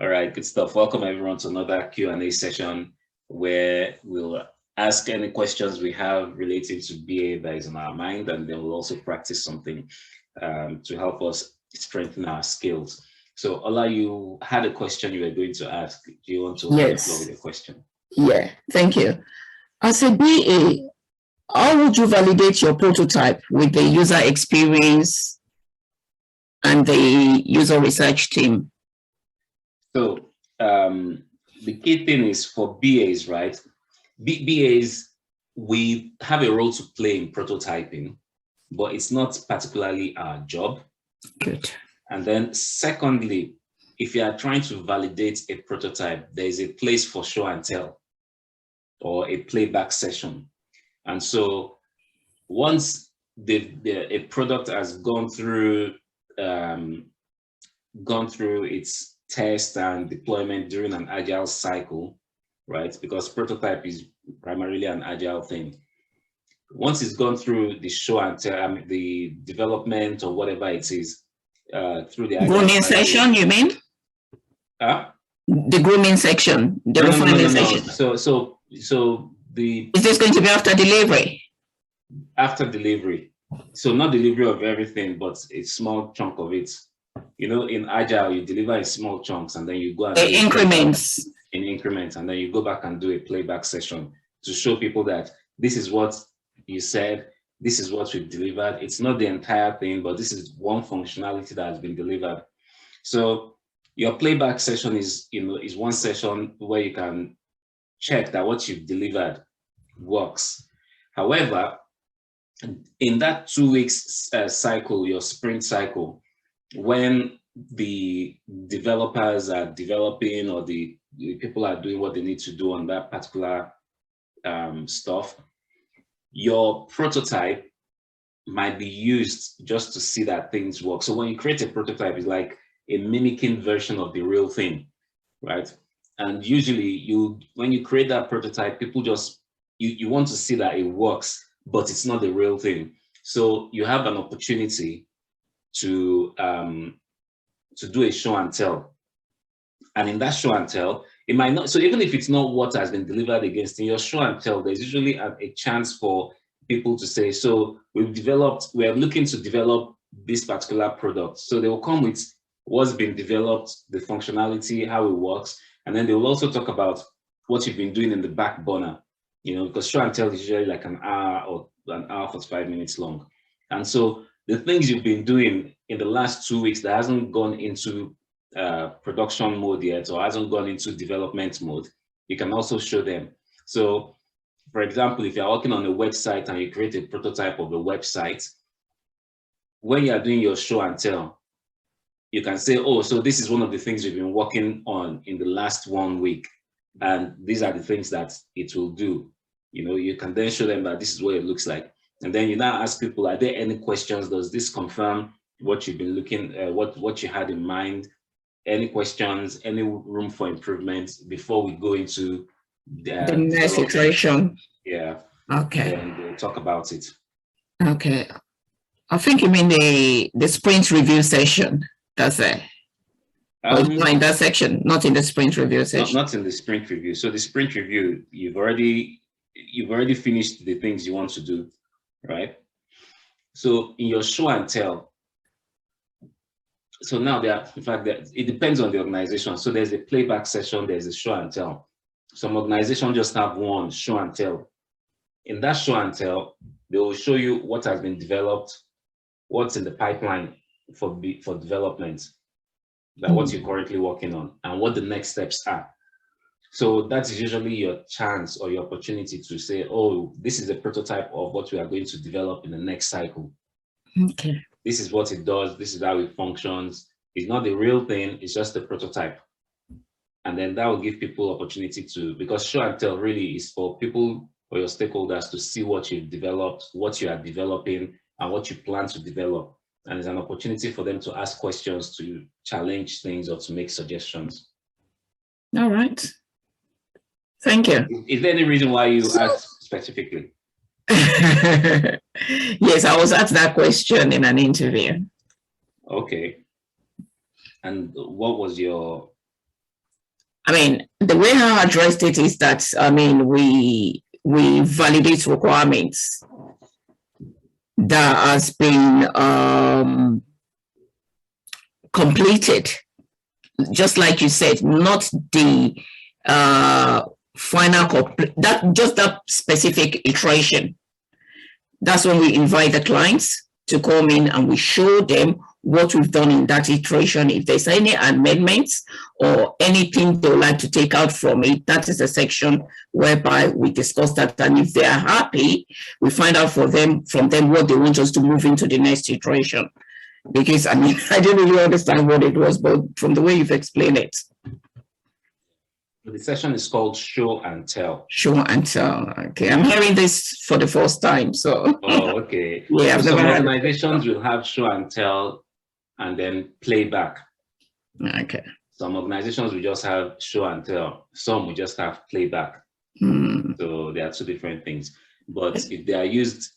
All right, good stuff. Welcome everyone to another Q&A session where we'll ask any questions we have relating to BA that is on our mind, and then we'll also practice something to help us strengthen our skills. So Ola, you had a question you were going to ask. Do you want to open the floor with your question? Yeah, thank you. As a BA, how would you validate your prototype with the user experience and the user research team? So the key thing is for BAs, right? BAs, we have a role to play in prototyping, but it's not particularly our job. Good. And then secondly, if you are trying to validate a prototype, there is a place for show and tell or a playback session. And so once a product has gone through its test and deployment during an agile cycle, right? Because prototype is primarily an agile thing. Once it's gone through the show and tell, the development or whatever it is, through the grooming section, you mean? The grooming section, the refinement section. So the is this going to be after delivery? After delivery. So not delivery of everything, but a small chunk of it. You know, in agile, you deliver in small chunks and then you go and do increments. In increments, and then you go back and do a playback session to show people that this is what you said, this is what we've delivered. It's not the entire thing, but this is one functionality that has been delivered. So your playback session is one session where you can check that what you've delivered works. However, in that 2 weeks cycle, your sprint cycle, when the developers are developing or the people are doing what they need to do on that particular stuff, your prototype might be used just to see that things work. So when you create a prototype, it's like a mimicking version of the real thing, right? And usually when you create that prototype, people just, you want to see that it works, but it's not the real thing. So you have an opportunity to do a show and tell. And in that show and tell, it might not, so even if it's not what has been delivered against, in your show and tell, there's usually a chance for people to say, so we're looking to develop this particular product. So they will come with what's been developed, the functionality, how it works. And then they will also talk about what you've been doing in the back burner, because show and tell is usually like an hour or an hour 45 minutes long. And so the things you've been doing in the last 2 weeks that hasn't gone into production mode yet or hasn't gone into development mode, you can also show them. So for example, if you're working on a website and you create a prototype of a website, when you're doing your show and tell, you can say, oh, so this is one of the things we've been working on in the last 1 week. And these are the things that it will do. You can then show them that this is what it looks like. And then you now ask people, are there any questions? Does this confirm what you've been looking at, what you had in mind? Any questions, any room for improvement before we go into the next iteration? Yeah. Okay. And we'll talk about it. Okay. I think you mean the sprint review session. That's it. Not in that section, not in the sprint review session. Not in the sprint review. So the sprint review, you've already finished the things you want to do, right? So in your show and tell, so now it depends on the organization. So there's a playback session, there's a show and tell. Some organizations just have one show and tell. In that show and tell, they will show you what has been developed, what's in the pipeline for development, what you're currently working on, and what the next steps are. So that's usually your chance or your opportunity to say, oh, this is a prototype of what we are going to develop in the next cycle. Okay. This is what it does. This is how it functions. It's not the real thing. It's just a prototype. And then that will give people opportunity to, because show and tell really is for people or your stakeholders to see what you've developed, what you are developing, and what you plan to develop. And it's an opportunity for them to ask questions, to challenge things, or to make suggestions. All right. Thank you. Is there any reason why you asked specifically? Yes, I was asked that question in an interview. Okay. And what was your? I mean, the way I addressed it is that, I mean, we validate requirements that has been completed, just like you said, not the final that just that specific iteration. That's when we invite the clients to come in and we show them what we've done in that iteration. If there's any amendments or anything they would like to take out from it, that is a section whereby we discuss that. And if they are happy, we find out from them what they want us to move into the next iteration. Because I mean, I didn't really understand what it was, but from the way you've explained it. The session is called Show and Tell. Show and Tell. Okay, I'm hearing this for the first time. So. Oh, okay. Yeah, so some organizations will have Show and Tell and then playback. Okay. Some organizations will just have Show and Tell. Some will just have playback. So there are two different things. But if they are used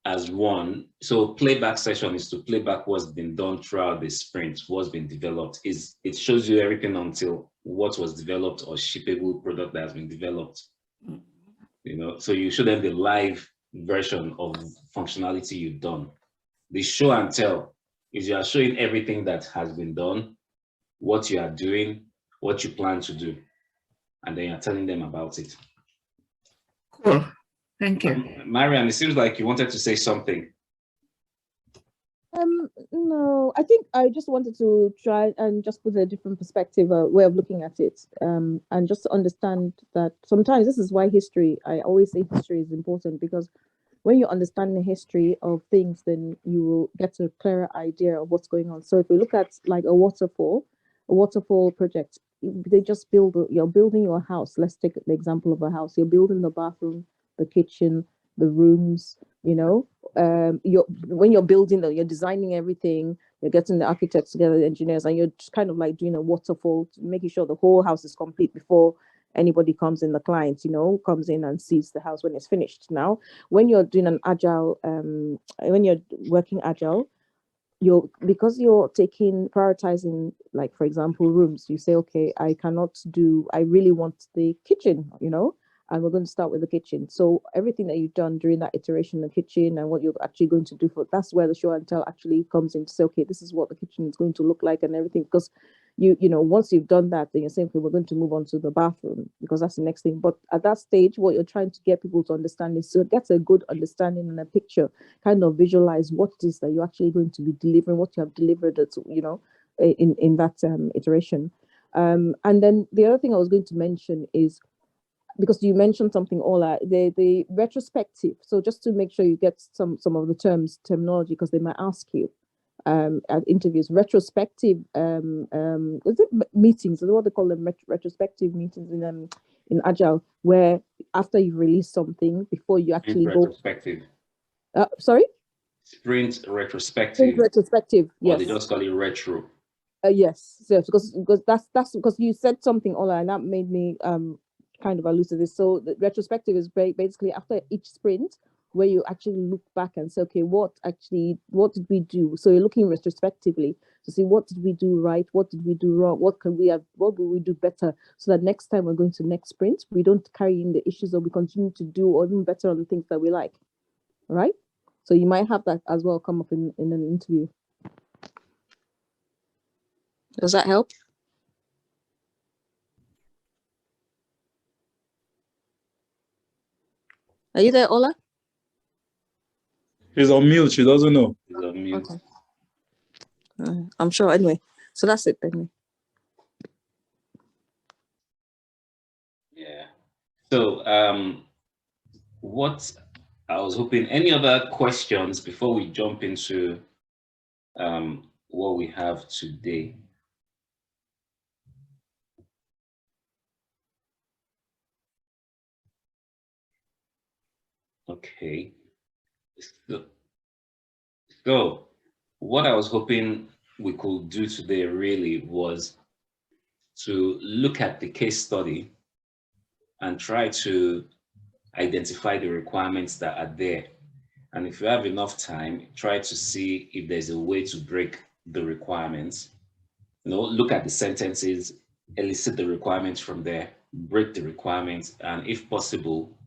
as one, so playback session is to play back what's been done throughout the sprint, what's been developed. It shows you everything until what was developed or shippable product that has been developed. You know, so you show them the live version of functionality you've done. The Show and Tell is you are showing everything that has been done, what you are doing, what you plan to do, and then you're telling them about it. Cool. Thank you. Mariam, it seems like you wanted to say something. No, I think I just wanted to try and just put a different perspective, way of looking at it, and just to understand that sometimes this is why I always say history is important, because when you understand the history of things, then you will get a clearer idea of what's going on. So if we look at like a waterfall project, they just you're building your house. Let's take the example of a house. You're building the bathroom, the kitchen, the rooms, you know. When you're building them, you're designing everything, you're getting the architects together, the engineers, and you're just kind of like doing a waterfall, making sure the whole house is complete before anybody comes in. The client, you know, comes in and sees the house when it's finished. Now, when you're doing an agile, when you're working agile, because you're prioritizing, like for example, rooms, you say, okay, I really want the kitchen, you know, and we're going to start with the kitchen. So everything that you've done during that iteration, the kitchen and what you're actually going to do that's where the Show and Tell actually comes in to say, okay, this is what the kitchen is going to look like and everything. Because you know, once you've done that, then you're saying, okay, we're going to move on to the bathroom because that's the next thing. But at that stage, what you're trying to get people to understand is to get a good understanding and a picture, kind of visualize what it is that you're actually going to be delivering, what you have delivered, you know, in that iteration. And then the other thing I was going to mention is, because you mentioned something, Ola, the retrospective. So just to make sure you get some of the terminology, because they might ask you at interviews. Retrospective is it meetings? Is what they call them, retrospective meetings in Agile, where after you release something, before you actually go. Retrospective. Sorry. Sprint retrospective. Sprint retrospective. Yes. Or they just call it retro. Yes. So because that's because you said something, Ola, and that made me kind of allude to this. So the retrospective is basically after each sprint, where you actually look back and say, okay, what did we do? So you're looking retrospectively to see what did we do right, what did we do wrong, what will we do better, so that next time we're going to next sprint, we don't carry in the issues, or we continue to do or even better on the things that we like. All right. So you might have that as well come up in an interview. Does that help? Are you there, Ola? She's on mute. She doesn't know. She's on mute. Okay. I'm sure. Anyway, so that's it. Anyway. Yeah. So, what I was hoping, any other questions before we jump into what we have today? Okay. So what I was hoping we could do today really was to look at the case study and try to identify the requirements that are there. And if you have enough time, try to see if there's a way to break the requirements look at the sentences, elicit the requirements from there, break the requirements, and if possible,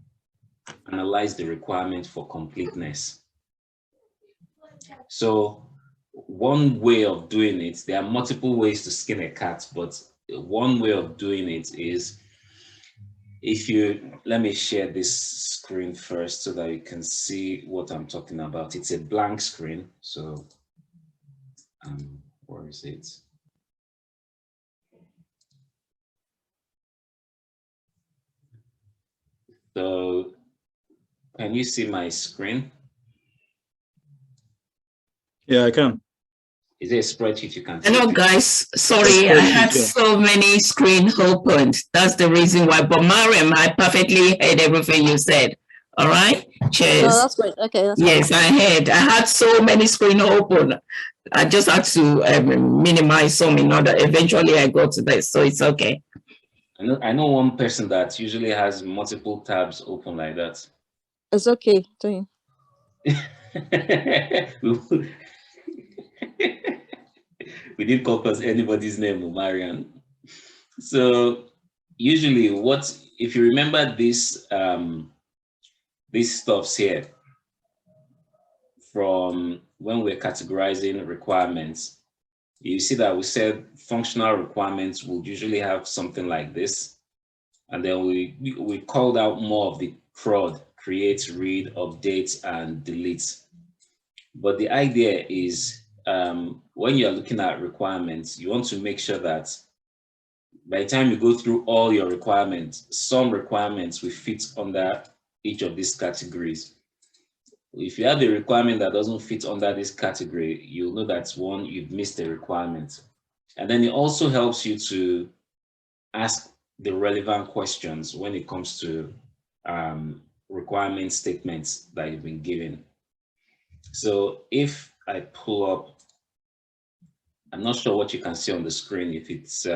analyze the requirement for completeness. So one way of doing it, there are multiple ways to skin a cat, but one way of doing it is, let me share this screen first so that you can see what I'm talking about. It's a blank screen. So where is it? So can you see my screen? Yeah, I can. Is there a spreadsheet you can see? Hello, guys. Sorry, I had so many screens opened. That's the reason why. But Mariam, I perfectly heard everything you said. All right. Cheers. No, that's great. Okay. That's yes, fine. I heard. I had so many screens open. I just had to minimize some in order. Eventually, I got to this, so it's okay. I know one person that usually has multiple tabs open like that. It's okay. Doing. We didn't caucus anybody's name, Marian. So usually, if you remember this, these stuffs here from when we're categorizing requirements, you see that we said functional requirements would usually have something like this. And then we called out more of the CRUD, create, read, update, and delete. But the idea is when you're looking at requirements, you want to make sure that by the time you go through all your requirements, some requirements will fit under each of these categories. If you have a requirement that doesn't fit under this category, you'll know that's one, you've missed a requirement. And then it also helps you to ask the relevant questions when it comes to requirement statements that you've been given. So if I pull up, I'm not sure what you can see on the screen, if it's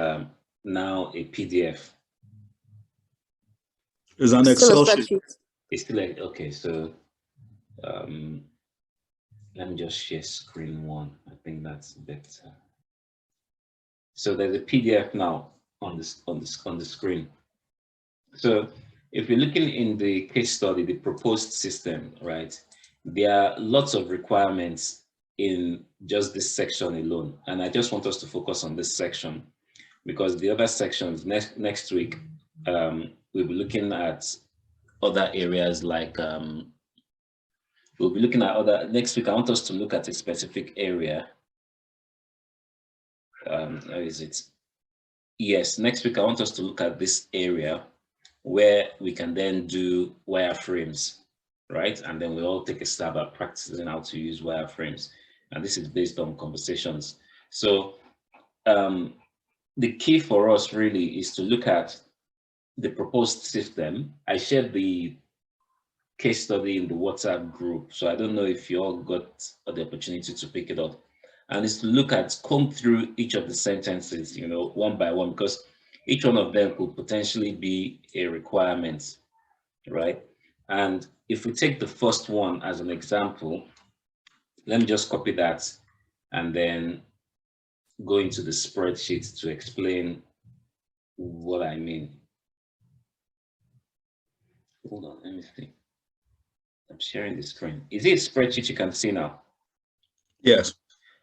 now a PDF. It's an Excel sheet. It's still like, okay, so let me just share screen one. I think that's better. So there's a PDF now on the screen. So if you're looking in the case study, the proposed system, right? There are lots of requirements in just this section alone. And I just want us to focus on this section because the other sections next week, we'll be looking at other areas like, we'll be looking at next week, I want us to look at a specific area. Where is it? Yes, next week, I want us to look at this area where we can then do wireframes, right? And then we'll all take a stab at practicing how to use wireframes. And this is based on conversations. So the key for us really is to look at the proposed system. I shared the case study in the WhatsApp group. So I don't know if you all got the opportunity to pick it up. And it's to look at, comb through each of the sentences, one by one, because each one of them could potentially be a requirement, right? And if we take the first one as an example, let me just copy that and then go into the spreadsheet to explain what I mean. Hold on, let me see. I'm sharing the screen. Is it a spreadsheet you can see now? Yes.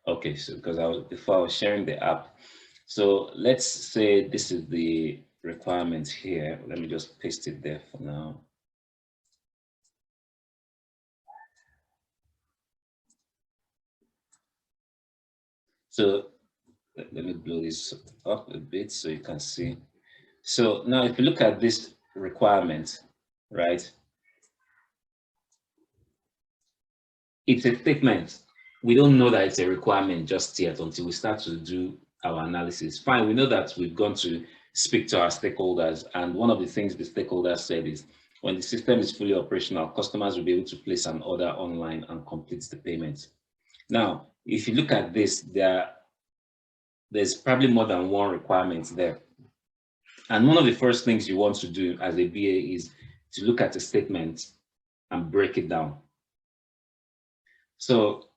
Okay, so because before I was sharing the app. So let's say this is the requirement here. Let me just paste it there for now. So let me blow this up a bit so you can see. So now if you look at this requirement, right? It's a statement. We don't know that it's a requirement just yet until we start to do our analysis. Fine, we know that we've gone to speak to our stakeholders. And one of the things the stakeholders said is when the system is fully operational, customers will be able to place an order online and complete the payment. Now, if you look at this, there's probably more than one requirement there. And one of the first things you want to do as a BA is to look at a statement and break it down. So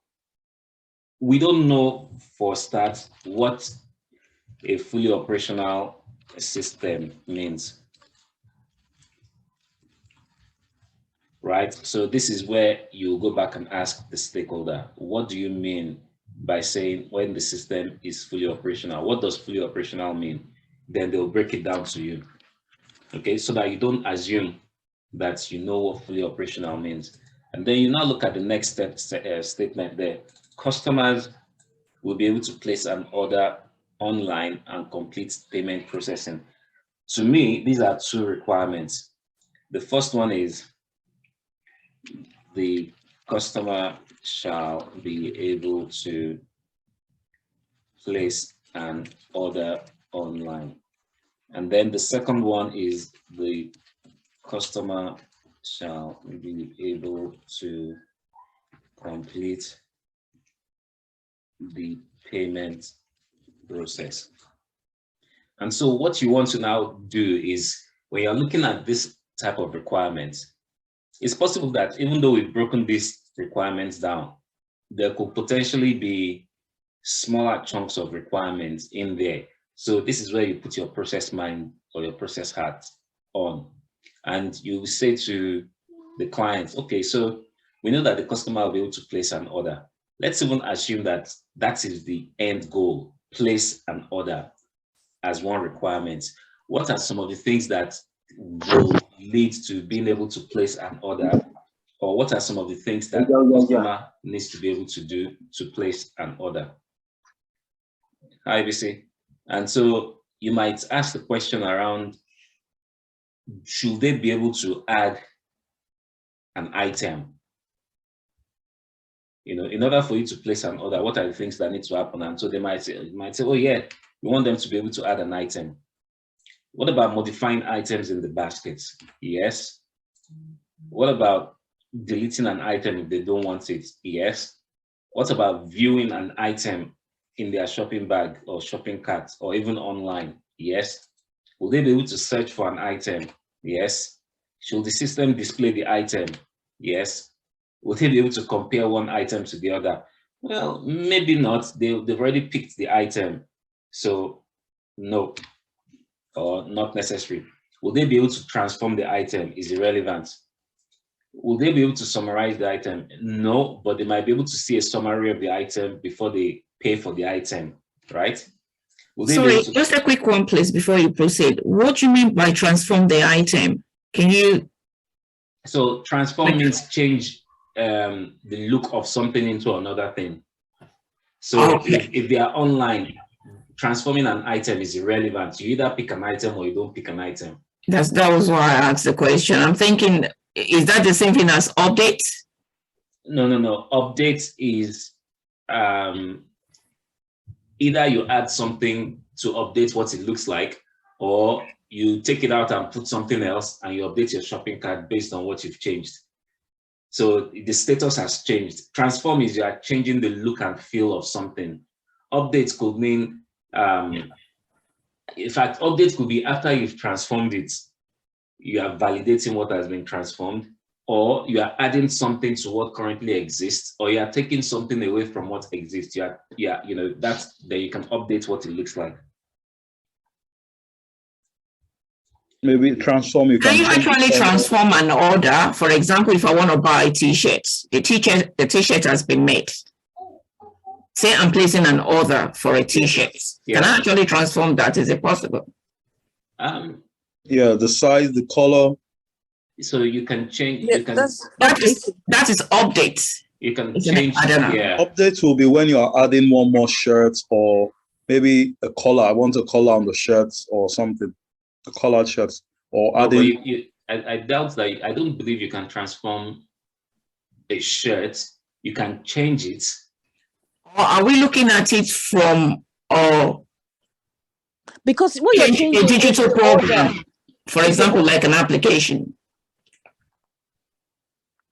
we don't know for start what a fully operational system means. Right? So this is where you go back and ask the stakeholder, what do you mean by saying when the system is fully operational? What does fully operational mean? Then they'll break it down to you. Okay, so that you don't assume that you know what fully operational means. And then you now look at the next statement there. Customers will be able to place an order online and complete payment processing. To me, these are two requirements. The first one is the customer shall be able to place an order online. And then the second one is the customer shall be able to complete the payment process. And so what you want to now do is, when you're looking at this type of requirements, it's possible that even though we've broken these requirements down, there could potentially be smaller chunks of requirements in there. So this is where you put your process mind or your process hat on. And you say to the client, okay, so we know that the customer will be able to place an order. Let's even assume that that is the end goal, place an order as one requirement. What are some of the things that will lead to being able to place an order? Or what are some of the things that the customer needs to be able to do to place an order? Hi, BC. And so you might ask the question around, should they be able to add an item? You know, in order for you to place an order, what are the things that need to happen? And so they might say, oh yeah, we want them to be able to add an item. What about modifying items in the baskets? Yes. What about deleting an item if they don't want it? Yes. What about viewing an item in their shopping bag or shopping cart or even online? Yes. Will they be able to search for an item? Yes. Should the system display the item? Yes. Will they be able to compare one item to the other? Well, maybe not. They've already picked the item. So no, or not necessary. Will they be able to transform the item? Is irrelevant. Will they be able to summarize the item? No, but they might be able to see a summary of the item before they pay for the item, right? Will they Sorry, just a quick one, please, before you proceed. What do you mean by transform the item? Can you? So transform means change the look of something into another thing. So Okay. if they are online, transforming an item is irrelevant. You either pick an item or you don't pick an item. That was why I asked the question. I'm thinking, is that the same thing as update? No. Update is either you add something to update what it looks like, or you take it out and put something else and you update your shopping cart based on what you've changed. So the status has changed. Transform is you are changing the look and feel of something. Updates could mean, in fact, updates could be after you've transformed it, you are validating what has been transformed, or you are adding something to what currently exists, or you are taking something away from what exists. You know, that's then you can update what it looks like. Maybe transform. Can you actually transform an order? For example, if I want to buy t-shirts, the t-shirt has been made. Say I'm placing an order for a t-shirt. Yeah. Can I actually transform that? Is it possible? Yeah, the size, the color. So you can change. Yeah, you can. That is update. You can Isn't change. I don't know. Yeah. Updates will be when you are adding one more shirts, or maybe a color. I want a color on the shirts or something. A colored shirts, or No, adding. but I doubt that. I don't believe you can transform a shirt. You can change it. Or are we looking at it from Because what you're changing a digital is the program, order. for example, like an application?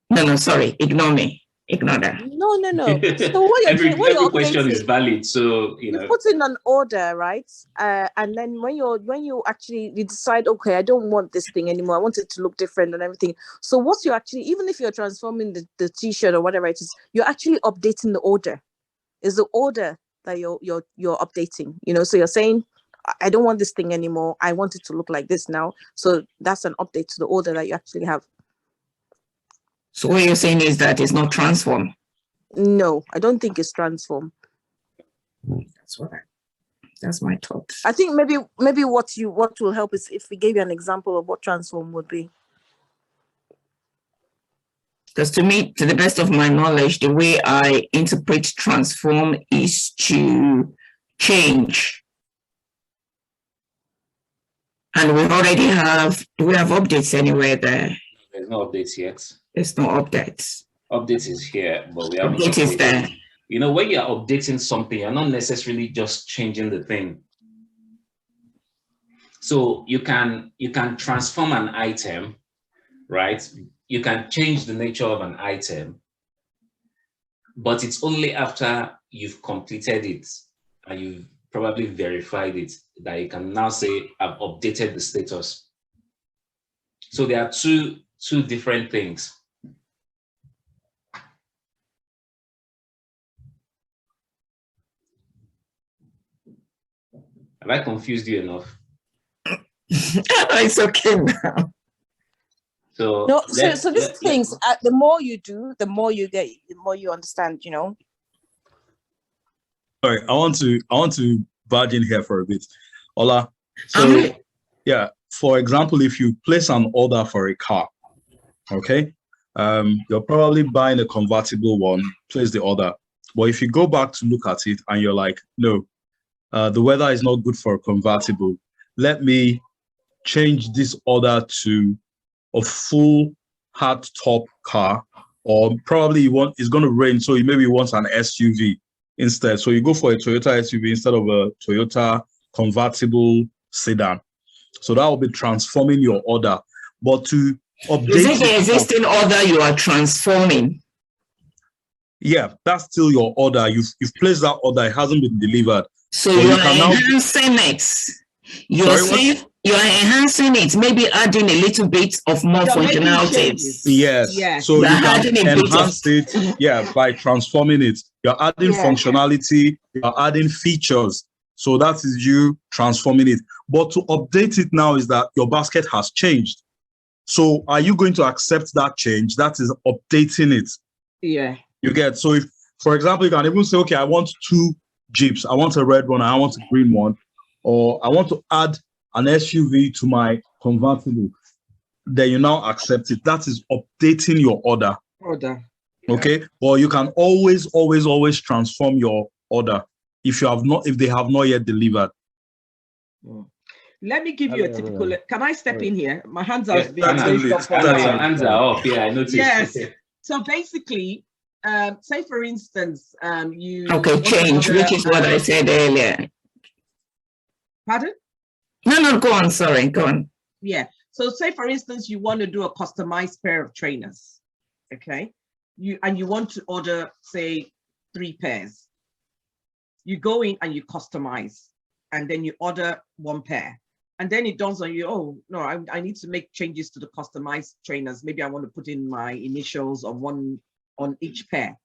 No, sorry, ignore me. Ignore that. No. So what every you're question creating, is valid. So you put in an order, right? And then when you actually decide, okay, I don't want this thing anymore. I want it to look different and everything. So what you actually, even if you're transforming the t-shirt or whatever it is, you're actually updating the order. Is the order that you're updating? You know, so you're saying I don't want this thing anymore. I want it to look like this now. So that's an update to the order that you actually have. So what you're saying is that it's not transform. No, I don't think it's transform. That's my thought. I think maybe what will help is if we gave you an example of what transform would be. Because to me, to the best of my knowledge, the way I interpret transform is to change. And we already have, do we have updates anywhere there? There's no updates yet. There's no updates. Updates is here, but we haven't Update is there. You know, when you're updating something, you're not necessarily just changing the thing. So you can transform an item, right? You can change the nature of an item, but it's only after you've completed it and you've probably verified it that you can now say, I've updated the status. So there are two different things. Have I confused you enough? It's okay now. So No, so these things, the more you do, the more you get, the more you understand, you know. Sorry, I want to barge in here for a bit. Ola. So yeah, for example, if you place an order for a car, okay, you're probably buying a convertible one, place the order. But if you go back to look at it and you're like, no, the weather is not good for a convertible. Let me change this order to a full hard top car, or probably it's going to rain, so you maybe want an SUV instead. So you go for a Toyota SUV instead of a Toyota convertible sedan. So that will be transforming your order. But to update, is it the existing order you are transforming? Yeah, that's still your order. You've placed that order, it hasn't been delivered. So you are enhancing it. You're enhancing it, maybe adding a little bit of more functionalities. Yes. So you can enhance it, yeah, by transforming it. You're adding functionality, you're adding features. So that is you transforming it. But to update it now is that your basket has changed. So are you going to accept that change? That is updating it. Yeah. You get, so if, for example, you can even say, okay, I want 2 Jeeps. I want a red one, I want a green one, or I want to add an SUV to my convertible. Then you now accept it. That is updating your order. Okay, well, you can always transform your order if they have not yet delivered. Let me give you a typical. Can I step in here? My hands are being raised up. Your hands are up. Yeah, I noticed. Yes. So basically, say for instance, you change, which is what I said earlier. Pardon? No, go on. Sorry, go on. Yeah. So say for instance, you want to do a customized pair of trainers. Okay. You want to order, say, 3 pairs. You go in and you customize, and then you order 1 pair. And then it dawns on you, oh, no, I need to make changes to the customized trainers. Maybe I want to put in my initials on each pair.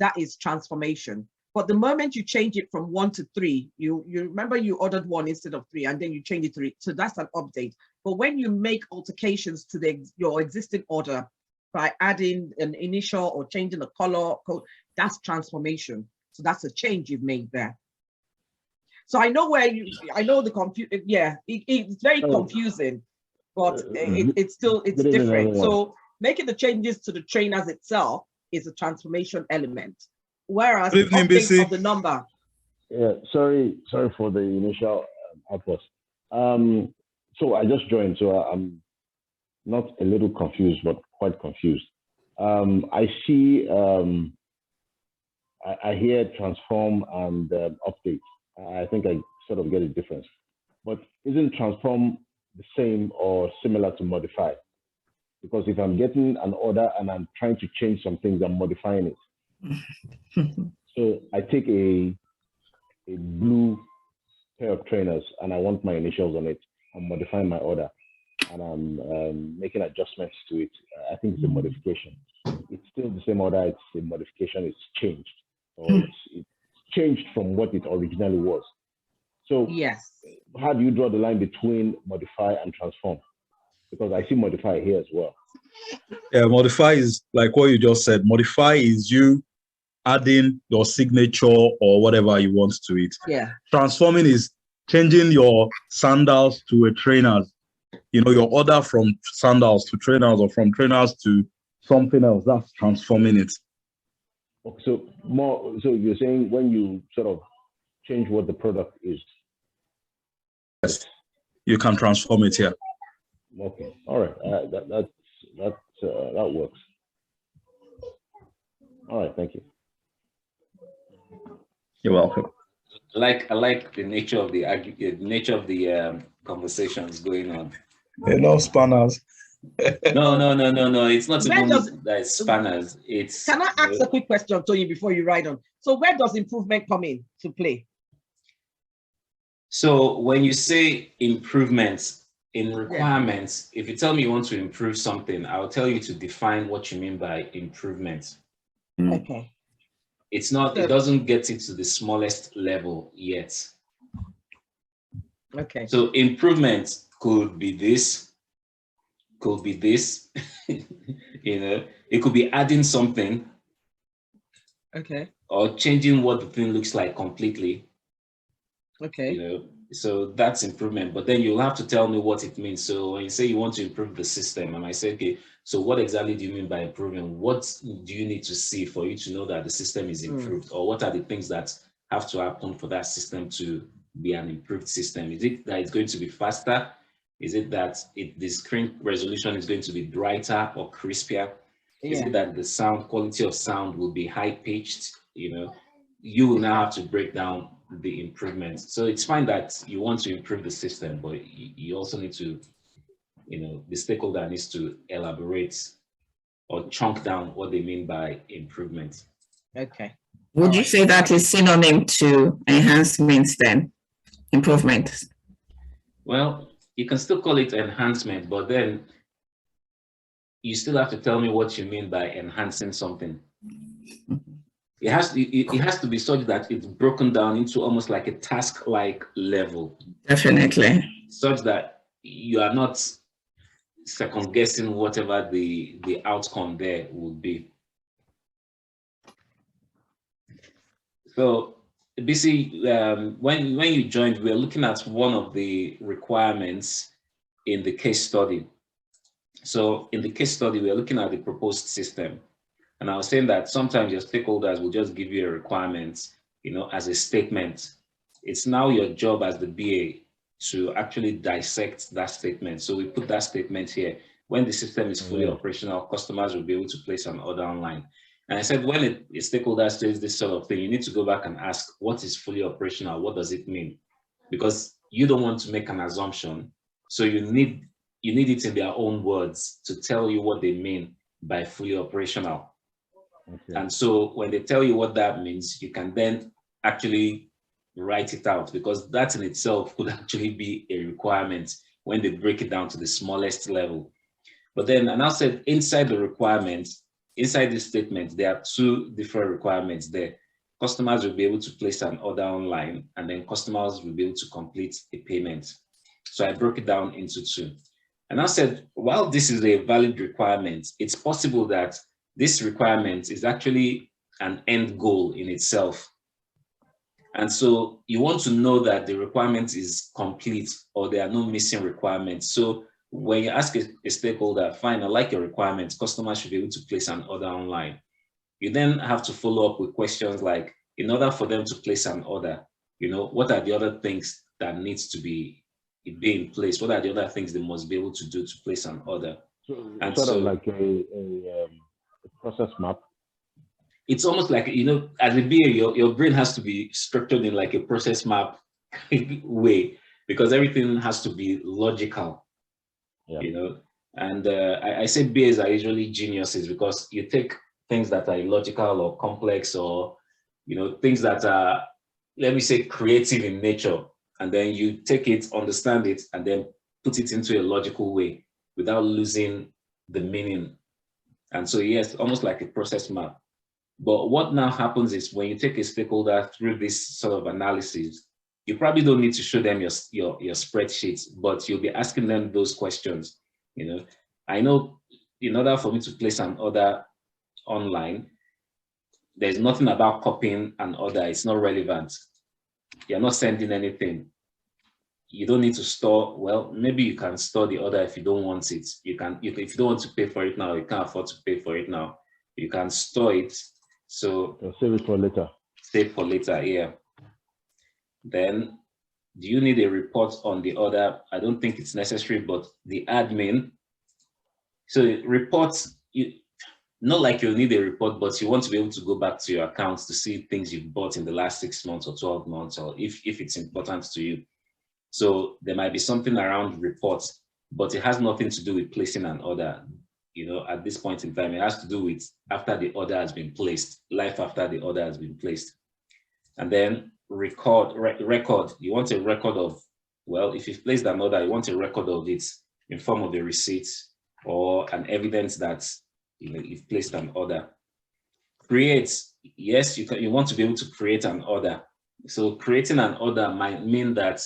That is transformation. But the moment you change it from 1 to 3, you remember you ordered 1 instead of 3, and then you change it to 3. So that's an update. But when you make alterations to your existing order by adding an initial or changing the color code, that's transformation. So that's a change you've made there. So I know the confusion. Yeah, it's very confusing, but it's different. So making the changes to the trainers itself is a transformation element. Whereas the update of the number. Yeah, sorry for the initial outburst. So I just joined, so I'm not a little confused, but quite confused. I see, I hear transform and update. I think I sort of get a difference. But isn't transform the same or similar to modify? Because if I'm getting an order and I'm trying to change some things, I'm modifying it. So I take a blue pair of trainers and I want my initials on it. I'm modifying my order and I'm making adjustments to it. I think it's a modification. It's still the same order. It's a modification. It's changed, or it's changed from what it originally was. So yes, how do you draw the line between modify and transform? Because I see modify here as well. Yeah, modify is like what you just said. Modify is you adding your signature or whatever you want to it. Yeah. Transforming is changing your sandals to a trainer's. You know, your order from sandals to trainers or from trainers to something else. That's transforming it. Okay, so you're saying when you sort of change what the product is. Yes, you can transform it here. Okay, all right, that works. All right, thank you. You're welcome. I like the nature of the conversations going on. Hello, spanners. No. It's not Where even does- that it's spanners. It's. Can I ask a quick question, Tony, before you ride on? So where does improvement come in to play? So when you say improvements in requirements, if you tell me you want to improve something, I'll tell you to define what you mean by improvement. Okay. It's not, it doesn't get it to the smallest level yet. Okay. So improvement could be this, you know, it could be adding something. Okay. Or changing what the thing looks like completely. Okay. You know, so that's improvement. But then you'll have to tell me what it means. So when you say you want to improve the system, and I say, okay, so what exactly do you mean by improving? What do you need to see for you to know that the system is improved? Or what are the things that have to happen for that system to be an improved system? Is it that it's going to be faster? Is it that the screen resolution is going to be brighter or crispier? Is it that the sound quality of sound will be high pitched? You know, you will now have to break down the improvements. So it's fine that you want to improve the system, but you also need to, you know, the stakeholder needs to elaborate or chunk down what they mean by improvement. Okay. Would you say that is synonym to enhancements then? Improvements? Well, you can still call it enhancement, but then you still have to tell me what you mean by enhancing something. It has to be such that it's broken down into almost like a task-like level. Definitely. Such that you are not second guessing whatever the outcome there would be. So BC, when you joined, we were looking at one of the requirements in the case study. So in the case study, we are looking at the proposed system. And I was saying that sometimes your stakeholders will just give you a requirement, you know, as a statement. It's now your job as the BA to actually dissect that statement. So we put that statement here. When the system is fully operational, customers will be able to place an order online. And I said, when a stakeholder says this sort of thing, you need to go back and ask, what is fully operational? What does it mean? Because you don't want to make an assumption. So you need it in their own words to tell you what they mean by fully operational. Okay. And so when they tell you what that means, you can then actually write it out, because that in itself could actually be a requirement when they break it down to the smallest level. But then, and I said, inside the requirements, inside this statement, there are two different requirements there. Customers will be able to place an order online, and then customers will be able to complete a payment. So I broke it down into two. And I said, while this is a valid requirement, it's possible that this requirement is actually an end goal in itself. And so you want to know that the requirement is complete or there are no missing requirements. So when you ask a stakeholder, fine, I like your requirements, customers should be able to place an order online. You then have to follow up with questions like, in order for them to place an order, you know, what are the other things that needs to be in place? What are the other things they must be able to do to place an order? So, and sort of like a process map. It's almost like, you know, as a BA, your brain has to be structured in like a process map way, because everything has to be logical, you know. And I say BAs are usually geniuses because you take things that are illogical or complex, or, you know, things that are, let me say, creative in nature, and then you take it, understand it, and then put it into a logical way without losing the meaning. And so, yes, almost like a process map. But what now happens is when you take a stakeholder through this sort of analysis, You probably don't need to show them your spreadsheets, but you'll be asking them those questions. You know, I know in order for me to place an order online, there's nothing about copying an order. It's not relevant. You're not sending anything. You don't need to store. Well, maybe you can store the order if you don't want it. If you don't want to pay for it now, you can't afford to pay for it now, you can store it. So save it for later. Save for later, yeah. Then, do you need a report on the order? I don't think it's necessary, but the admin. So reports, not like you'll need a report, but you want to be able to go back to your accounts to see things you've bought in the last 6 months or 12 months, or if it's important to you. So there might be something around reports, but it has nothing to do with placing an order. You know, at this point in time, it has to do with after the order has been placed, life after the order has been placed. And then record, you want a record of, well, if you've placed an order, you want a record of it in form of a receipt or an evidence that you've placed an order. Create, yes, you want to be able to create an order. So creating an order might mean that,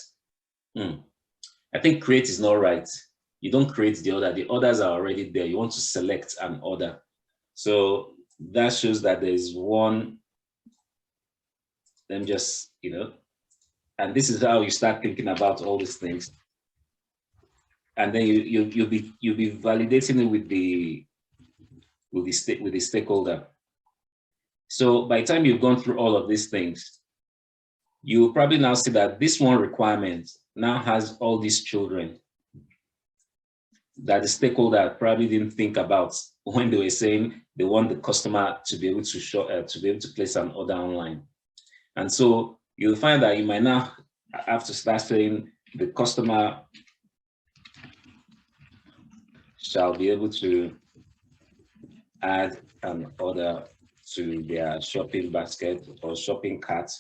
I think create is not right. You don't create the order. The orders are already there. You want to select an order. So that shows that there is one, then just, and this is how you start thinking about all these things. And then you'll be validating it with the stakeholder. So by the time you've gone through all of these things, you'll probably now see that this one requirement now has all these children that the stakeholder probably didn't think about when they were saying they want the customer to be able to place an order online. And so you'll find that you might now have to start saying the customer shall be able to add an order to their shopping basket or shopping cart.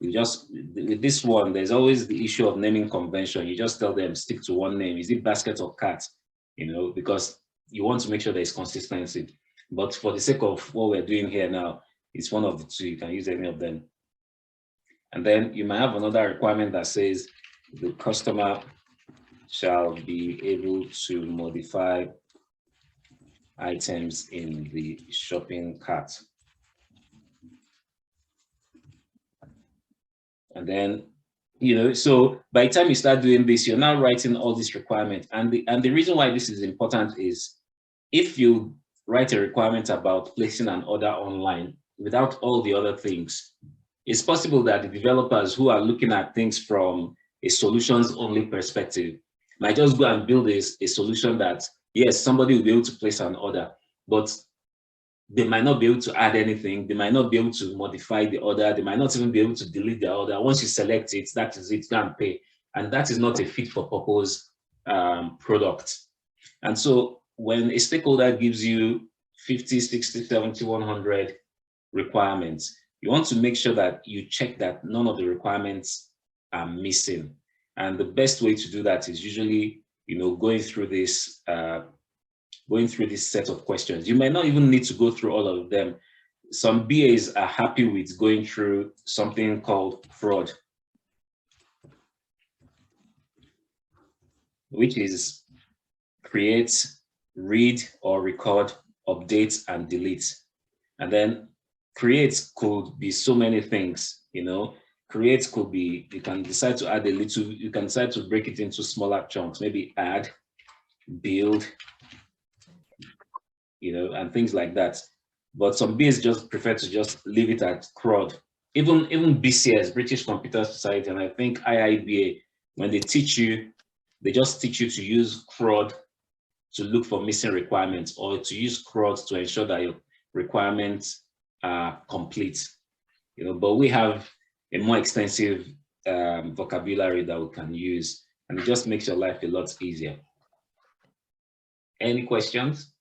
With this one, there's always the issue of naming convention. You just tell them, stick to one name. Is it basket or cart? Because you want to make sure there's consistency. But for the sake of what we're doing here now, it's one of the two. You can use any of them. And then you might have another requirement that says the customer shall be able to modify items in the shopping cart. And then, so by the time you start doing this, you're now writing all these requirements. And the reason why this is important is if you write a requirement about placing an order online without all the other things, it's possible that the developers who are looking at things from a solutions only perspective might just go and build a solution that, yes, somebody will be able to place an order, but they might not be able to add anything. They might not be able to modify the order. They might not even be able to delete the order. Once you select it, that is it, go and pay. And that is not a fit for purpose product. And so when a stakeholder gives you 50, 60, 70, 100 requirements, you want to make sure that you check that none of the requirements are missing. And the best way to do that is usually, going through this set of questions. You might not even need to go through all of them. Some BAs are happy with going through something called fraud, which is create, read or record, update and delete. And then create could be so many things, Create could be, you can decide to add you can decide to break it into smaller chunks, maybe add, build, and things like that. But some BAs just prefer to just leave it at CRUD. Even BCS, British Computer Society, and I think IIBA, when they teach you, they just teach you to use CRUD to look for missing requirements, or to use CRUD to ensure that your requirements are complete. But we have a more extensive vocabulary that we can use, and it just makes your life a lot easier. Any questions?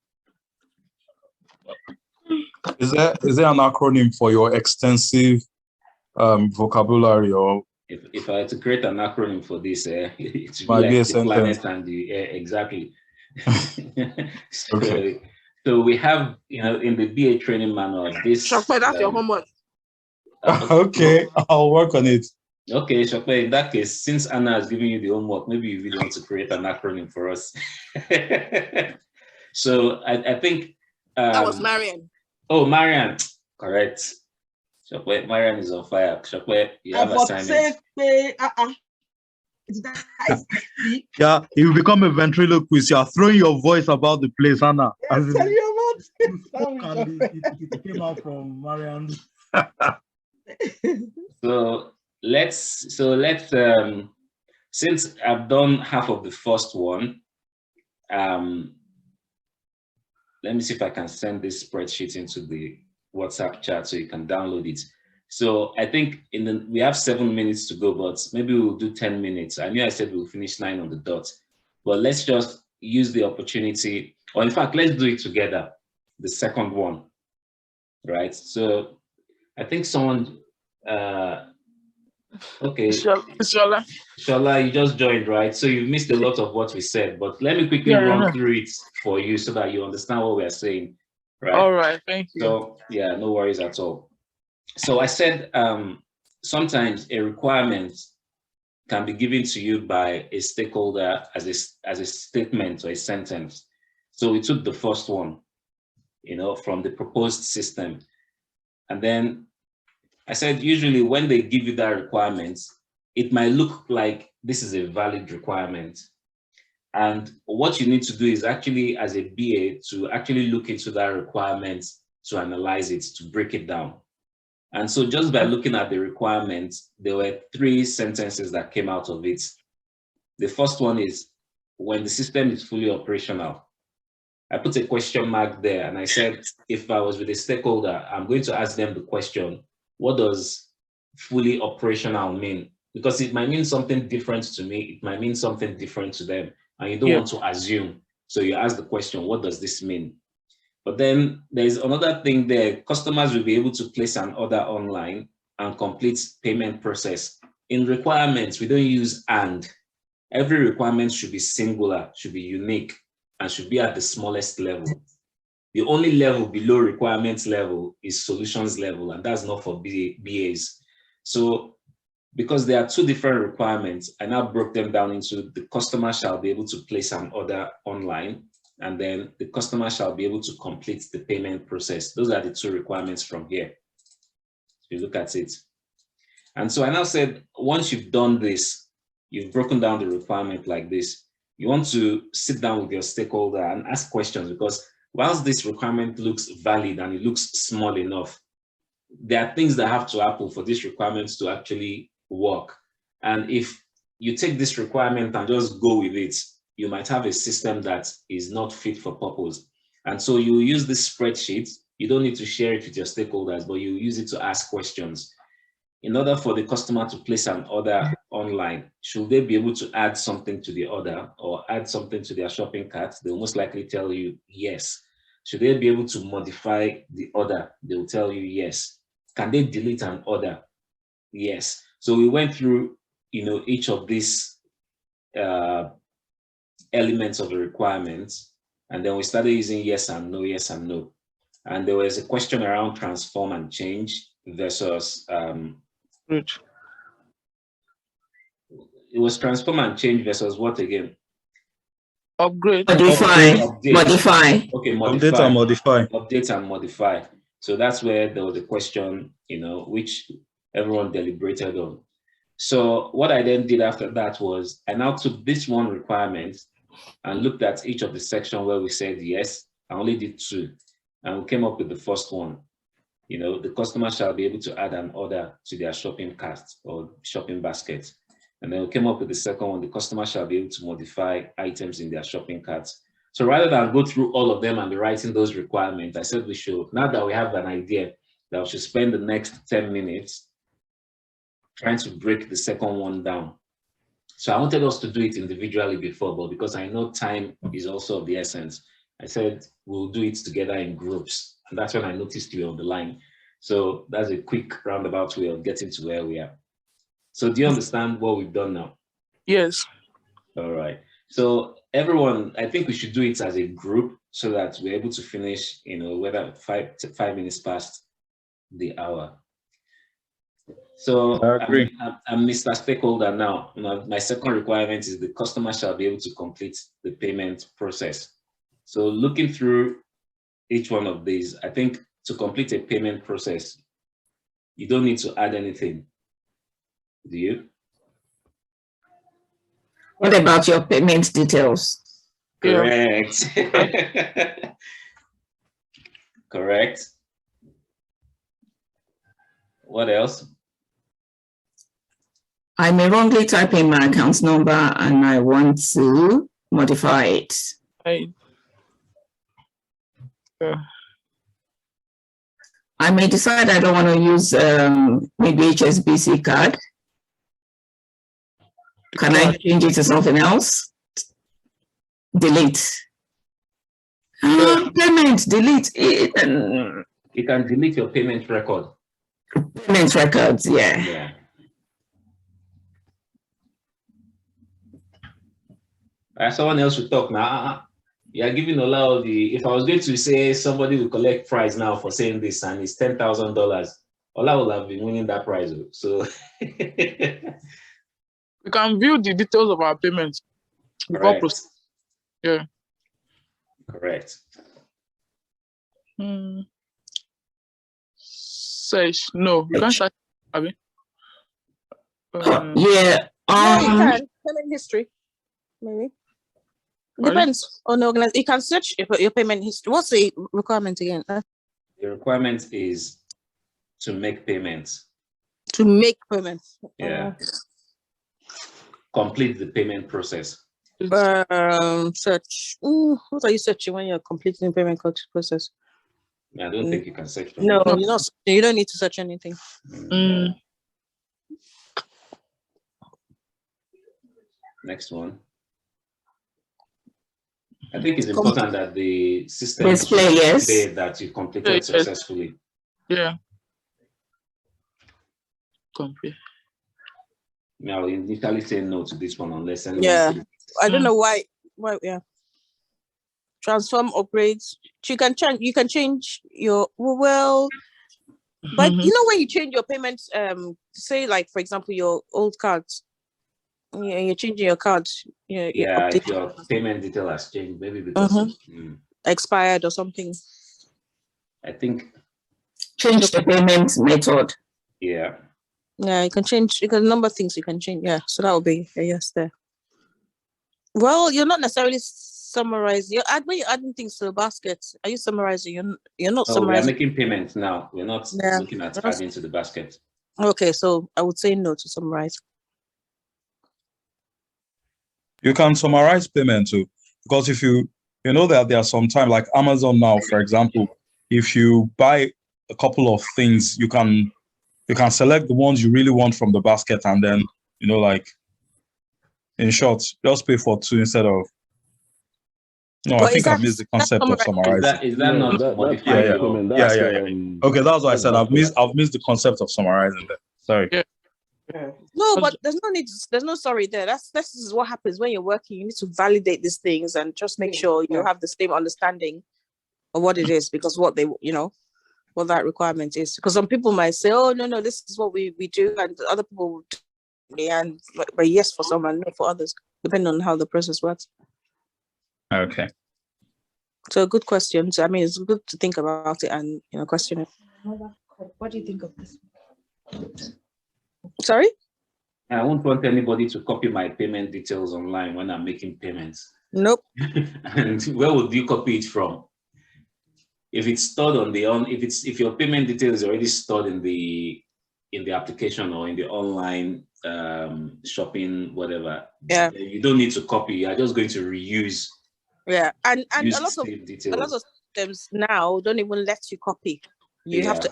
Is there an acronym for your extensive vocabulary, or if I had to create an acronym for this, it should be might like be a the planet sentence? and the air, exactly. Okay. So we have, in the BA training manual, this. Shokpe, that's your homework. Okay, I'll work on it. Okay, Shokpe, in that case, since Anna is giving you the homework, maybe you really want to create an acronym for us. So I think That was Marian. Oh, Marian, correct. Shokpe, Marian is on fire. Shokpe, you have assignments. Yeah, you become a ventriloquist. You are throwing your voice about the place, Anna. Tell you It came out from Marian. So let's since I've done half of the first one, let me see if I can send this spreadsheet into the WhatsApp chat so you can download it. So I think we have 7 minutes to go, but maybe we'll do 10 minutes. I knew I said we'll finish 9 on the dot, but let's just use the opportunity, or in fact, let's do it together, the second one, right? So I think someone, okay. Shola, you just joined, right? So you've missed a lot of what we said, but let me quickly run through it for you so that you understand what we are saying, right? All right, thank you. So yeah, no worries at all. So I said sometimes a requirement can be given to you by a stakeholder as a statement or a sentence. So we took the first one, from the proposed system. And then I said, usually when they give you that requirement, it might look like this is a valid requirement. And what you need to do is actually, as a BA, to actually look into that requirement, to analyze it, to break it down. And so just by looking at the requirements, there were 3 sentences that came out of it. The first one is, when the system is fully operational. I put a question mark there and I said, if I was with a stakeholder, I'm going to ask them the question, what does fully operational mean? Because it might mean something different to me, it might mean something different to them, and you don't want to assume. So you ask the question, what does this mean? But then there's another thing there. Customers will be able to place an order online and complete payment process. In requirements, we don't use and. Every requirement should be singular, should be unique, and should be at the smallest level. The only level below requirements level is solutions level, and that's not for BAs. So because there are 2 different requirements, I now broke them down into the customer shall be able to place an order online, and then the customer shall be able to complete the payment process. Those are the 2 requirements from here. You look at it. And so I now said, once you've done this, you've broken down the requirement like this, you want to sit down with your stakeholder and ask questions, because whilst this requirement looks valid and it looks small enough, there are things that have to happen for these requirements to actually work. And if you take this requirement and just go with it, you might have a system that is not fit for purpose. And so you use this spreadsheet. You don't need to share it with your stakeholders, but you use it to ask questions. In order for the customer to place an order online, should they be able to add something to the order or add something to their shopping cart? They'll most likely tell you yes. Should they be able to modify the order? They'll tell you yes. Can they delete an order? Yes. So we went through, each of these elements of the requirements, and then we started using yes and no, yes and no. And there was a question around transform and change versus it was transform and change versus what again? Upgrade. Modify. Update. Modify. Okay, modify. Update and modify. Update and modify. So that's where there was a question, which everyone deliberated on. So what I then did after that was I now took this one requirement and looked at each of the section where we said yes. I only did 2, and we came up with the first one. The customer shall be able to add an order to their shopping cart or shopping basket. And then we came up with the second one, the customer shall be able to modify items in their shopping carts. So rather than go through all of them and be writing those requirements, I said we should, now that we have an idea, that we should spend the next 10 minutes trying to break the second one down. So I wanted us to do it individually before, but because I know time is also of the essence, I said we'll do it together in groups. And that's when I noticed you on the line. So that's a quick roundabout way of getting to where we are. So do you understand what we've done now? Yes. All right. So everyone, I think we should do it as a group so that we're able to finish, whether 5 minutes past the hour. So I agree. I'm Mr. Stakeholder now. My second requirement is the customer shall be able to complete the payment process. So looking through each one of these, I think to complete a payment process, you don't need to add anything. Do you? What about your payment details? Correct. Correct. What else? I may wrongly type in my account number and I want to modify it. I may decide I don't want to use maybe HSBC card. Can I change it to something else? Delete. Payment, delete it. You can delete your payment record. Payment records, yeah. Someone else should talk now. You are giving Ola the. If I was going to say somebody will collect prize now for saying this and it's $10,000, Ola will have been winning that prize. So We can view the details of our payments before correct. Yeah. Correct. Search. No, you can't search. Yeah. No, you can. Payment history, maybe. Depends on the organization. You can search your payment history. What's the requirement again? The requirement is to make payments. To make payments. Yeah. Complete the payment process. Search. What are you searching when you're completing the payment process? I don't think you can search. No, you're not. You don't need to search anything. Next one. I think it's important that the system display that you completed successfully. Yeah. Complete. Now, initially say no to this one unless anyone. Yeah, I don't know why. Yeah. Transform upgrades. You can change your but you know when you change your payments, say like for example your old cards, you're changing your cards. Yeah, if your payment detail has changed, maybe because expired or something. I think change the payment method. Yeah. Yeah, you can change. You can number of things you can change. Yeah, so that will be a yes there. Well, you're not necessarily summarizing. When you're adding things to the basket, are you summarizing? You're not summarizing. We're making payments now. We're not looking at adding to the basket. Okay, so I would say no to summarize. You can summarize payment too, because if you know that there are some time like Amazon now, for example, if you buy a couple of things, you can select the ones you really want from the basket, and then like in short, just pay for two instead of. No, I think I've missed the concept of summarizing. Is that not modifying? Yeah. Okay, that's what I said. I've missed the concept of summarizing that. Sorry. Yeah. No, but there's no need. There's no sorry there. This is what happens when you're working. You need to validate these things and just make sure you have the same understanding of what it is, because what they what that requirement is. Because some people might say, "Oh no, this is what we do," and other people would, but yes for some and no for others, depending on how the process works. Okay. So good questions. I mean, it's good to think about it and question it. What do you think of this? Sorry? I won't want anybody to copy my payment details online when I'm making payments. Nope. And where would you copy it from? If it's stored on if your payment detail is already stored in the application or in the online shopping, whatever, you don't need to copy. You are just going to reuse. Yeah, and a lot of systems now don't even let you copy. You have to,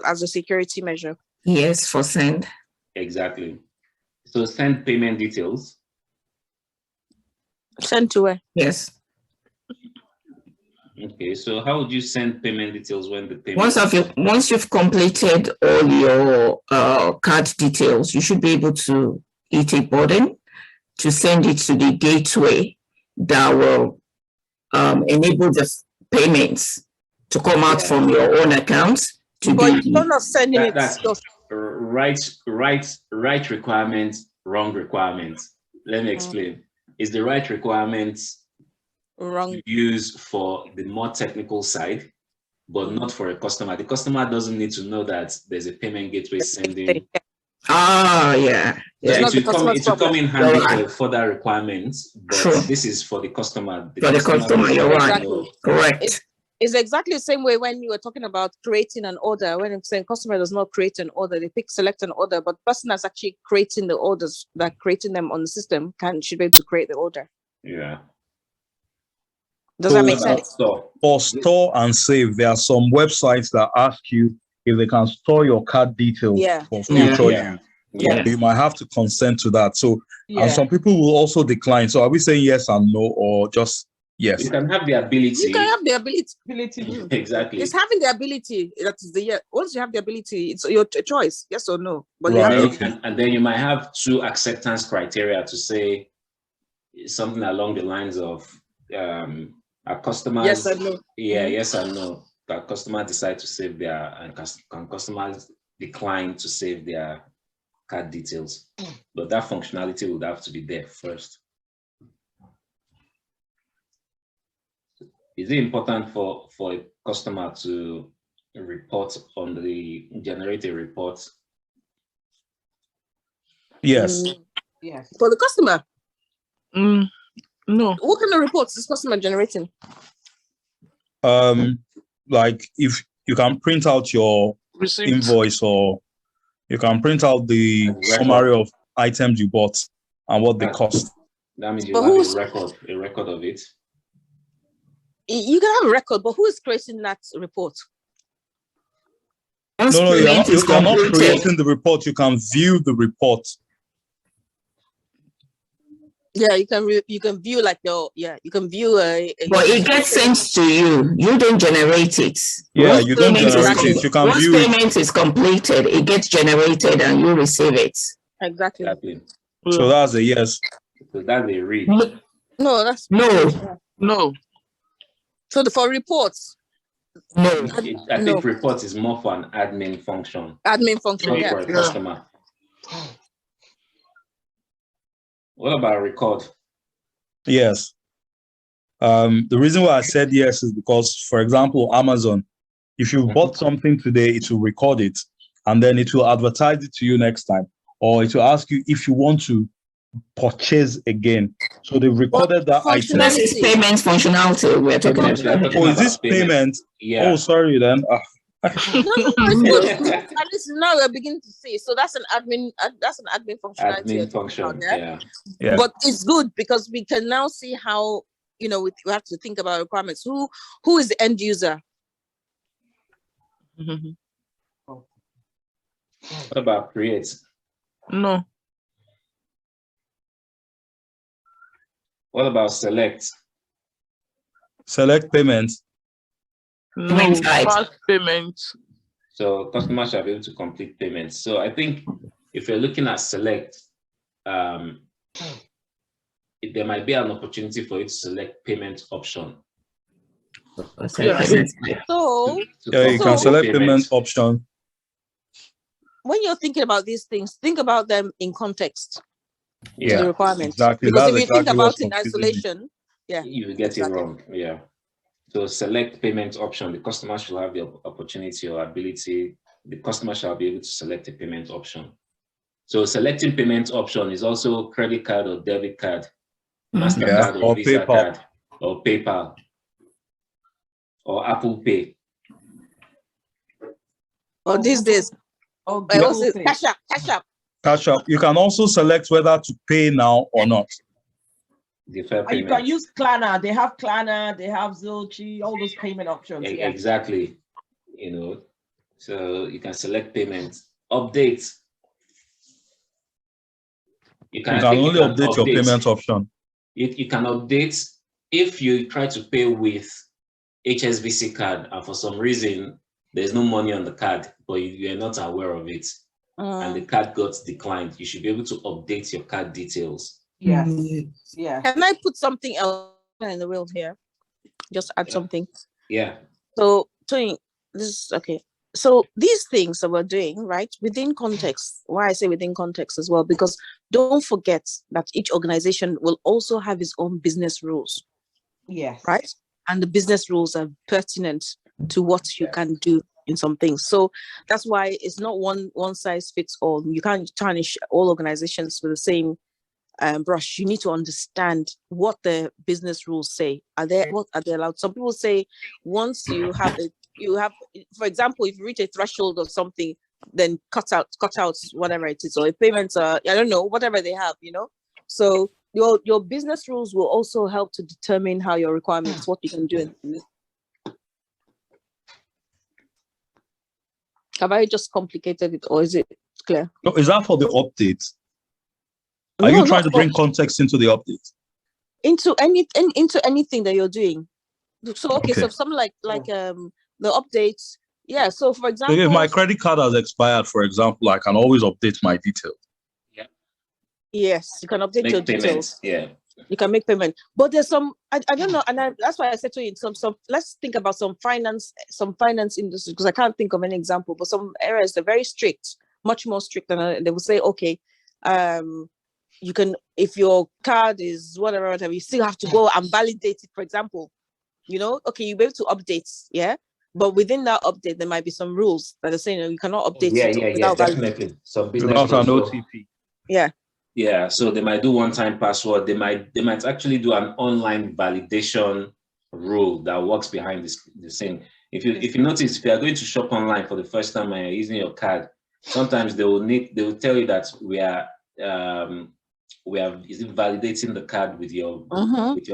as a security measure. Yes, for send. Exactly. So send payment details. Send to where? Yes. Okay, so how would you send payment details when the payment? Once you've completed all your card details, you should be able to hit a button to send it to the gateway that will enable the payments to come out from your own account. But you're not sending it. right requirement, wrong requirement. Let me explain. Is the right requirement Wrong. used for the more technical side, but not for a customer? The customer doesn't need to know that there's a payment gateway sending. Ah, yeah. It's Yeah, not the it will customer's come problem. in handy You're right. for further requirements, but True. this is for the customer. For the customer, doesn't you're need to right. know. Correct. It's exactly the same way when you were talking about creating an order. When I'm saying customer does not create an order, they select an order, but person that's actually creating the orders, that creating them on the system, should be able to create the order. Yeah. Does that make sense? For store and save, there are some websites that ask you if they can store your card details for future use. Yeah. You might have to consent to that. So, and Yeah. some people will also decline. So, are we saying yes and no, or just yes? You can have the ability. You can have the ability. Exactly. It's having the ability. That is the once you have the ability, it's your choice, yes or no. But Right. And then you might have two acceptance criteria to say something along the lines of our customers. Yes and no. Yeah, yes and no. Can customers decide to save their, and can customers decline to save their card details? But that functionality would have to be there first. Is it important for a customer to report on generate a report? Yes. Yes. For the customer, No. what kind of reports is customer generating? Like if you can print out your Receipt. invoice, or you can print out the summary of items you bought and what they cost. That means you But have a record of it. You can have a record, but who is creating that report? No, you're not creating the report. You can view the report. Yeah, you can view like you can view But it gets sent to you. You don't generate it. Yeah, Once you don't payment generate it. You can once view it. payment is completed, it gets generated and you receive it. Exactly. So that's a yes. So that's a read. No, that's No. so for reports. No. I think report is more for an admin function. Admin function, not for a customer. What about record? Yes. The reason why I said yes is because, for example, Amazon, if you bought something today, it will record it and then it will advertise it to you next time, or it will ask you if you want to purchase again. So they recorded that item. This is payment functionality we're talking about. Oh, is this payment? Yeah. Oh, sorry then. No, it's good. At least now we're beginning to see. So that's an admin. That's an admin functionality. Admin function. Yeah. But it's good because we can now see how we have to think about requirements. Who is the end user? What about create? No. What about select? Select payments. No. Fast payment. So customers shall be able to complete payments. So I think if you're looking at select, there might be an opportunity for you to select payment option. So yeah, you can select payment option. When you're thinking about these things, think about them in context. Yeah, the requirements. Exactly. Because That's if you think about it in confusing isolation, you will get it wrong. Yeah. So select payment option. The customer should have the opportunity or ability. The customer shall be able to select a payment option. So selecting payment option is also credit card or debit card, MasterCard or Visa PayPal. card, or PayPal, or Apple Pay. Or these days. Cash App. Cash App. You can also select whether to pay now or not. And you can use Klarna. They have Klarna, they have Zilchi, all those payment options. Exactly. So you can select payments. Update. You can only update your payment option. You can update if you try to pay with HSBC card and for some reason there's no money on the card, but you're not aware of it, and the card got declined. You should be able to update your card details. Yes. Yeah. Can I put something else in the wheel here? Just add something. Yeah. So, Tony, this is okay. So these things that we're doing, right, within context, why I say within context as well, because don't forget that each organization will also have its own business rules, Yes. right? And the business rules are pertinent to what you can do in some things. So that's why it's not one size fits all. You can't tarnish all organizations with the same brush. You need to understand what the business rules say. What are they allowed? Some people say once you have, for example, if you reach a threshold of something, then cut out whatever it is, or if payments are, I don't know, whatever they have, So your business rules will also help to determine how your requirements, what you can do. Have I just complicated it, or is it clear? No, is that for the updates? Are you trying to bring context into the update? Into anything that you're doing? So okay. So something like the updates. Yeah. So for example, if my credit card has expired, for example, I can always update my details. Yeah. Yes, you can update your details. Yeah. You can make payment, but there's some I don't know, and that's why I said to you some. Let's think about some finance industry, because I can't think of any example, but some areas they're very strict, much more strict, and they will say, okay, you can, if your card is whatever, you still have to go and validate it, for example. Okay, you'll be able to update, yeah, but within that update there might be some rules that are saying you cannot update it without definitely. Some business without an rules. OTP. Yeah, so they might do one-time password. They might actually do an online validation rule that works behind the scene. If you notice, if you are going to shop online for the first time and you're using your card, sometimes they will tell you that we are validating the card with your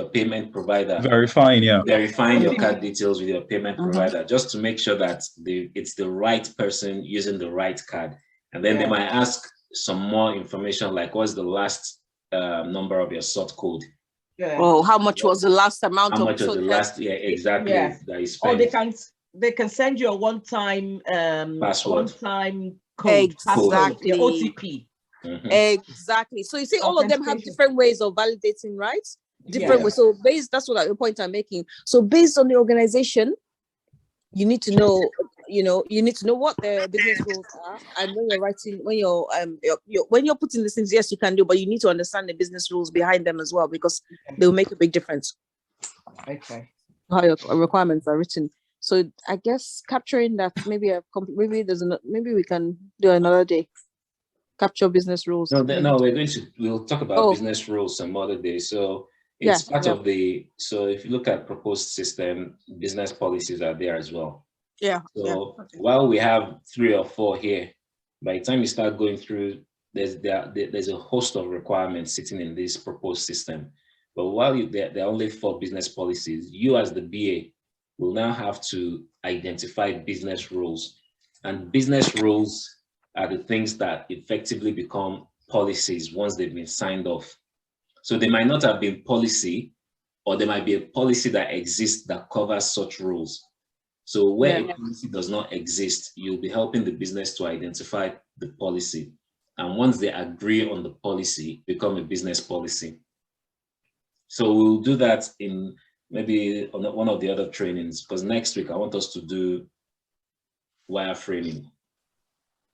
payment provider, verifying your card details with your payment provider, just to make sure that it's the right person using the right card. And then they might ask some more information, like what's the last number of your sort code? Oh, how much was the last amount? How much was the last? Yeah, exactly. Yeah. That is spent. Or they can send you a one-time password, one-time code, exactly, OTP. Exactly. So you see, all of them have different ways of validating, right? Different ways. So that's what the point I'm making. So based on the organization, you need to know, you need to know what the business rules are, and when you're writing, when you're putting these things, yes, you can do, but you need to understand the business rules behind them as well, because they will make a big difference. Okay. How your requirements are written. So I guess capturing that, maybe we can do another day. Capture business rules. No, we'll talk about business rules some other day. So it's part of so if you look at proposed system, business policies are there as well. Yeah. So while we have 3 or 4 here, by the time you start going through, there's a host of requirements sitting in this proposed system. But while there are only 4 business policies, you as the BA will now have to identify business rules. And business rules are the things that effectively become policies once they've been signed off. So they might not have been policy, or there might be a policy that exists that covers such rules. So where a policy does not exist, you'll be helping the business to identify the policy. And once they agree on the policy, become a business policy. So we'll do that in maybe on one of the other trainings, because next week I want us to do wireframing.